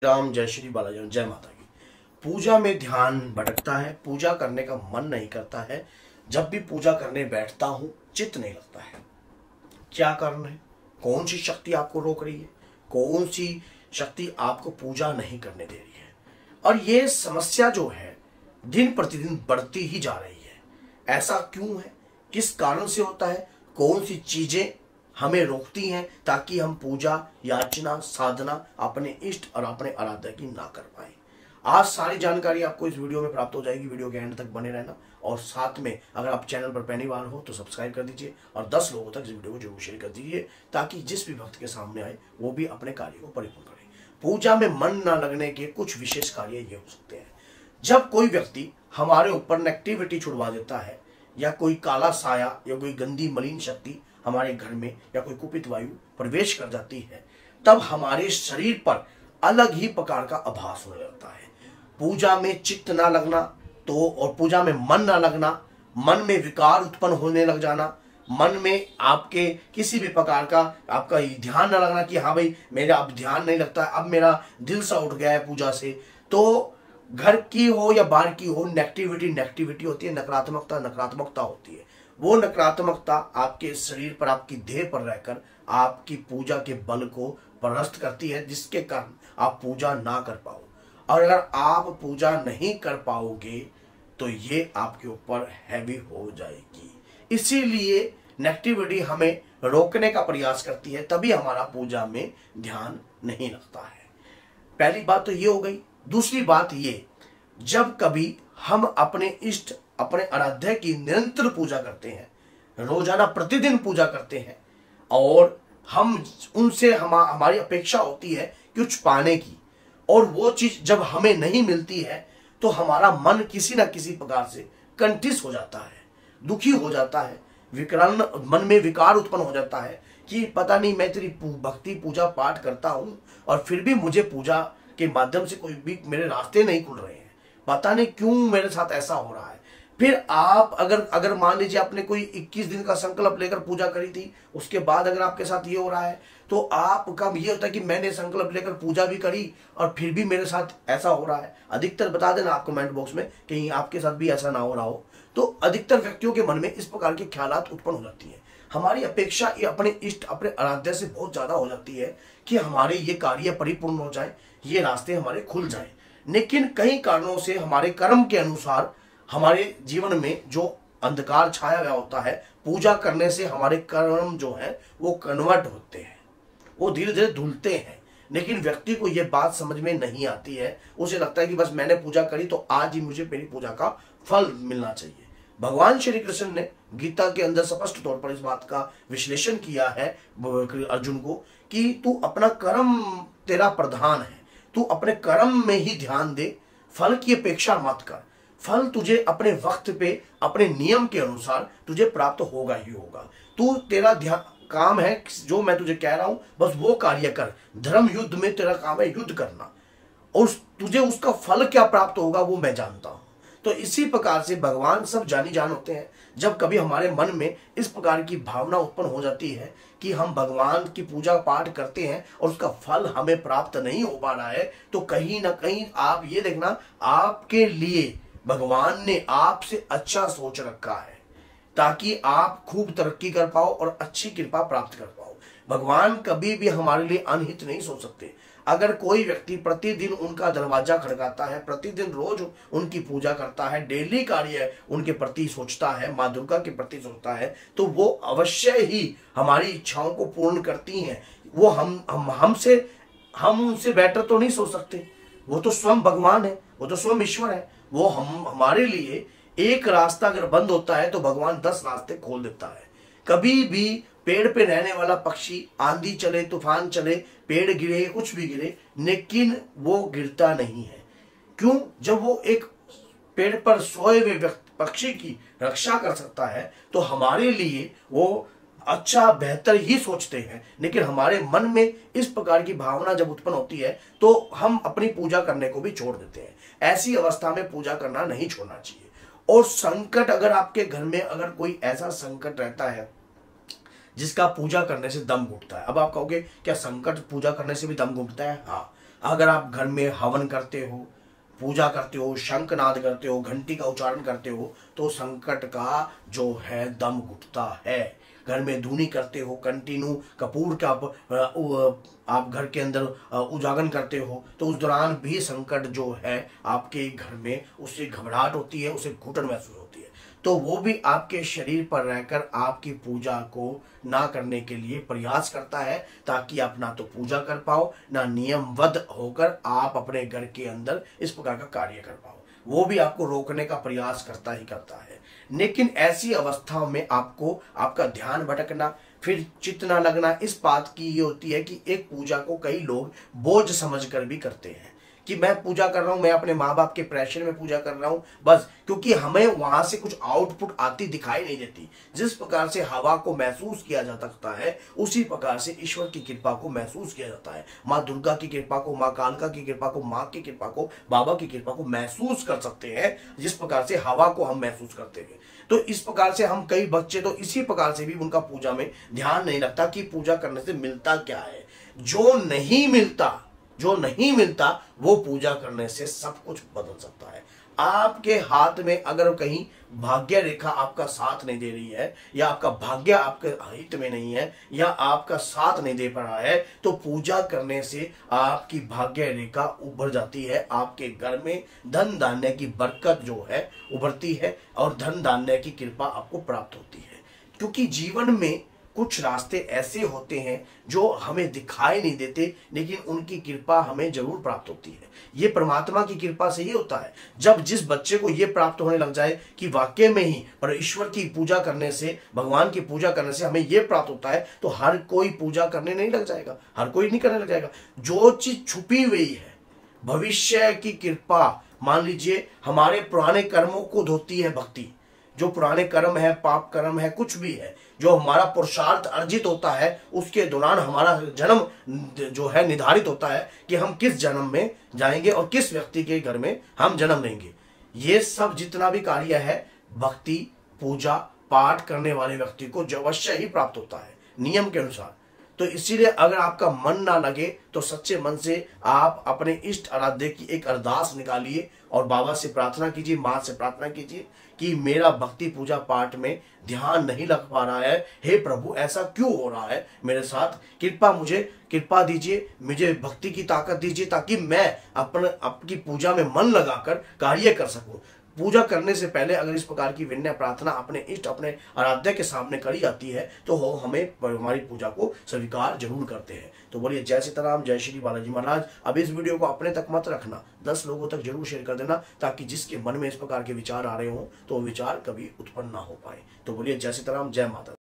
राम, जय श्री बालाजी, जय माता की। पूजा में ध्यान भटकता है, पूजा करने का मन नहीं करता है। जब भी पूजा करने बैठता हूं चित्त नहीं लगता है। क्या कारण है? कौन सी शक्ति आपको रोक रही है? कौन सी शक्ति आपको पूजा नहीं करने दे रही है? और ये समस्या जो है दिन प्रतिदिन बढ़ती ही जा रही है। ऐसा क्यों है? किस कारण से होता है? कौन सी चीजें हमें रोकती हैं ताकि हम पूजा, याचना, साधना अपने इष्ट और अपने आराध्य की ना कर पाए? आज सारी जानकारी आपको इस वीडियो में प्राप्त हो जाएगी। वीडियो के एंड तक बने रहना और साथ में अगर आप चैनल पर पहली बार हो तो सब्सक्राइब कर दीजिए और 10 लोगों तक इस वीडियो को जरूर शेयर कर दीजिए ताकि जिस भी भक्त के सामने आए वो भी अपने कार्य को परिपूर्ण करे। पूजा में मन न लगने के कुछ विशेष कार्य ये हो सकते हैं। जब कोई व्यक्ति हमारे ऊपर नेगेटिविटी छुड़वा देता है या कोई काला साया या कोई गंदी मलिन शक्ति हमारे घर में या कोई कुपित वायु प्रवेश कर जाती है, तब हमारे शरीर पर अलग ही प्रकार का आभास होने लगता है। पूजा में चित्त ना लगना तो और पूजा में मन ना लगना, मन में विकार उत्पन्न होने लग जाना, मन में आपके किसी भी प्रकार का आपका ध्यान ना लगना कि हाँ भाई मेरा अब ध्यान नहीं लगता, अब मेरा दिल सा उठ गया है पूजा से। तो घर की हो या बाहर की हो, नेगेटिविटी होती है, नकारात्मकता होती है। वो नकारात्मकता आपके शरीर पर, आपकी देह पर रहकर आपकी पूजा के बल को परास्त करती है, जिसके कारण आप पूजा ना कर पाओ। और अगर आप पूजा नहीं कर पाओगे तो ये आपके ऊपर हैवी हो जाएगी। इसीलिए नेगेटिविटी हमें रोकने का प्रयास करती है, तभी हमारा पूजा में ध्यान नहीं लगता है। पहली बात तो ये हो गई। दूसरी बात ये, जब कभी हम अपने इष्ट, अपने आराध्य की निरंतर पूजा करते हैं, रोजाना प्रतिदिन पूजा करते हैं और हम उनसे हमारी अपेक्षा होती है कुछ पाने की, और वो चीज जब हमें नहीं मिलती है तो हमारा मन किसी ना किसी प्रकार से कंठित हो जाता है, दुखी हो जाता है, विकर्ण मन में विकार उत्पन्न हो जाता है कि पता नहीं मैं तेरी भक्ति पूजा पाठ करता हूं और फिर भी मुझे पूजा के माध्यम से कोई भी मेरे रास्ते नहीं खुल रहे हैं, पता नहीं क्यों मेरे साथ ऐसा हो रहा है। फिर आप अगर मान लीजिए आपने कोई 21 दिन का संकल्प लेकर पूजा करी थी, उसके बाद अगर आपके साथ ये हो रहा है तो आपका ये होता है कि मैंने संकल्प लेकर पूजा भी करी और फिर भी मेरे साथ ऐसा हो रहा है। अधिकतर बता देना आप कमेंट बॉक्स में कहीं आपके साथ भी ऐसा ना हो रहा हो। तो अधिकतर व्यक्तियों के मन में इस प्रकार के ख्यालात उत्पन्न हो जाती है। हमारी अपेक्षा ये अपने इष्ट, अपने आराध्य से बहुत ज्यादा हो जाती है कि हमारे ये कार्य परिपूर्ण हो जाए, ये रास्ते हमारे खुल जाए। लेकिन कई कारणों से हमारे कर्म के अनुसार हमारे जीवन में जो अंधकार छाया गया होता है, पूजा करने से हमारे कर्म जो है वो कन्वर्ट होते हैं, वो धीरे धीरे धुलते हैं। लेकिन व्यक्ति को यह बात समझ में नहीं आती है। उसे लगता है कि बस मैंने पूजा करी तो आज ही मुझे मेरी पूजा का फल मिलना चाहिए। भगवान श्री कृष्ण ने गीता के अंदर स्पष्ट तौर पर इस बात का विश्लेषण किया है अर्जुन को कि तू अपना कर्म, तेरा प्रधान है, तू अपने कर्म में ही ध्यान दे, फल की अपेक्षा मत कर। फल तुझे अपने वक्त पे, अपने नियम के अनुसार तुझे प्राप्त होगा ही होगा। तू, तेरा ध्यान काम है जो मैं तुझे कह रहा हूं बस वो कार्य कर। धर्म युद्ध में तेरा काम है युद्ध करना, और तुझे उसका फल क्या प्राप्त होगा वो मैं जानता हूं। तो इसी प्रकार से भगवान सब जानी जान होते हैं। जब कभी हमारे मन में इस प्रकार की भावना उत्पन्न हो जाती है कि हम भगवान की पूजा पाठ करते हैं और उसका फल हमें प्राप्त नहीं हो पा रहा है, तो कहीं ना कहीं आप ये देखना, आपके लिए भगवान ने आपसे अच्छा सोच रखा है ताकि आप खूब तरक्की कर पाओ और अच्छी कृपा प्राप्त कर पाओ। भगवान कभी भी हमारे लिए अनहित नहीं सोच सकते। अगर कोई व्यक्ति प्रतिदिन उनका दरवाजा खड़काता है, प्रतिदिन रोज उनकी पूजा करता है, डेली कार्य उनके प्रति सोचता है, माँ दुर्गा के प्रति सोचता है, तो वो अवश्य ही हमारी इच्छाओं को पूर्ण करती हैं। वो हम उनसे बेटर तो नहीं सोच सकते। वो तो स्वयं भगवान है, वो तो स्वयं ईश्वर है। वो हमारे लिए एक रास्ता अगर बंद होता है तो भगवान 10 रास्ते खोल देता है। कभी भी पेड़ पे रहने वाला पक्षी, आंधी चले, तूफान चले, पेड़ गिरे, कुछ भी गिरे, लेकिन वो गिरता नहीं है। क्यों? जब वो एक पेड़ पर सोए हुए पक्षी की रक्षा कर सकता है तो हमारे लिए वो अच्छा बेहतर ही सोचते हैं। लेकिन हमारे मन में इस प्रकार की भावना जब उत्पन्न होती है तो हम अपनी पूजा करने को भी छोड़ देते हैं। ऐसी अवस्था में पूजा करना नहीं छोड़ना चाहिए। और संकट, अगर आपके घर में अगर कोई ऐसा संकट रहता है जिसका पूजा करने से दम घुटता है, अब आप कहोगे क्या संकट पूजा करने से भी दम घुटता है? हाँ, अगर आप घर में हवन करते हो, पूजा करते हो, शंखनाद करते हो, घंटी का उच्चारण करते हो, तो संकट का जो है दम घुटता है। घर में धूनी करते हो, कंटिन्यू कपूर का आप घर के अंदर उजागरण करते हो, तो उस दौरान भी संकट जो है आपके घर में, उससे घबराहट होती है, उसे घुटन महसूस होती है। तो वो भी आपके शरीर पर रहकर आपकी पूजा को ना करने के लिए प्रयास करता है, ताकि आप ना तो पूजा कर पाओ, ना नियमबद्ध होकर आप अपने घर के अंदर इस प्रकार का कार्य कर पाओ। वो भी आपको रोकने का प्रयास करता ही करता है। लेकिन ऐसी अवस्थाओं में आपको आपका ध्यान भटकना, फिर चित्त ना लगना, इस बात की ये होती है कि एक पूजा को कई लोग बोझ समझकर भी करते हैं कि मैं पूजा कर रहा हूं, मैं अपने माँ बाप के प्रेशर में पूजा कर रहा हूं बस, क्योंकि हमें वहां से कुछ आउटपुट आती दिखाई नहीं देती। जिस प्रकार से हवा को महसूस किया जा सकता है, उसी प्रकार से ईश्वर की कृपा को महसूस किया जाता है। माँ दुर्गा की कृपा को, माँ कालका की कृपा को, माँ की कृपा को, बाबा की कृपा को महसूस कर सकते हैं, जिस प्रकार से हवा को हम महसूस करते हैं। तो इस प्रकार से हम कई बच्चे तो इसी प्रकार से भी उनका पूजा में ध्यान नहीं लगता कि पूजा करने से मिलता क्या है। जो नहीं मिलता वो पूजा करने से सब कुछ बदल सकता है। आपके हाथ में अगर कहीं भाग्य रेखा आपका साथ नहीं दे रही है, या आपका भाग्य आपके हित में नहीं है, या आपका साथ नहीं दे पा रहा है, तो पूजा करने से आपकी भाग्य रेखा उभर जाती है। आपके घर में धन धान्य की बरकत जो है उभरती है, और धन धान्य की कृपा आपको प्राप्त होती है। क्योंकि जीवन में कुछ रास्ते ऐसे होते हैं जो हमें दिखाई नहीं देते, लेकिन उनकी कृपा हमें जरूर प्राप्त होती है। ये परमात्मा की कृपा से ही होता है। जब जिस बच्चे को ये प्राप्त होने लग जाए कि वाकई में ही पर ईश्वर की पूजा करने से, भगवान की पूजा करने से हमें ये प्राप्त होता है, तो हर कोई पूजा करने नहीं लग जाएगा, हर कोई नहीं करने लग जाएगा। जो चीज छुपी हुई है, भविष्य की कृपा, मान लीजिए हमारे पुराने कर्मों को धोती है भक्ति। जो पुराने कर्म है, पाप कर्म है, कुछ भी है, जो हमारा पुरुषार्थ अर्जित होता है, उसके दौरान हमारा जन्म जो है निर्धारित होता है कि हम किस जन्म में जाएंगे और किस व्यक्ति के घर में हम जन्म लेंगे। ये सब जितना भी कार्य है, भक्ति, पूजा पाठ करने वाले व्यक्ति को अवश्य ही प्राप्त होता है नियम के अनुसार। तो इसीलिए अगर आपका मन ना लगे तो सच्चे मन से आप अपने इष्ट आराध्य की एक अरदास निकालिए और बाबा से प्रार्थना कीजिए, माँ से प्रार्थना कीजिए कि मेरा भक्ति पूजा पाठ में ध्यान नहीं लग पा रहा है, हे प्रभु ऐसा क्यों हो रहा है मेरे साथ, कृपा दीजिए, मुझे भक्ति की ताकत दीजिए, ताकि मैं आपकी पूजा में मन लगाकर कार्य कर सकूं। पूजा करने से पहले अगर इस प्रकार की विनय प्रार्थना अपने इष्ट, अपने आराध्य के सामने करी जाती है, तो वो हमें हमारी पूजा को स्वीकार जरूर करते हैं। तो बोलिए जय सीताराम, जय श्री बालाजी महाराज। अब इस वीडियो को अपने तक मत रखना, 10 लोगों तक जरूर शेयर कर देना, ताकि जिसके मन में इस प्रकार के विचार आ रहे हों तो वो विचार कभी उत्पन्न ना हो पाए। तो बोलिए जय सीताराम, जय माता।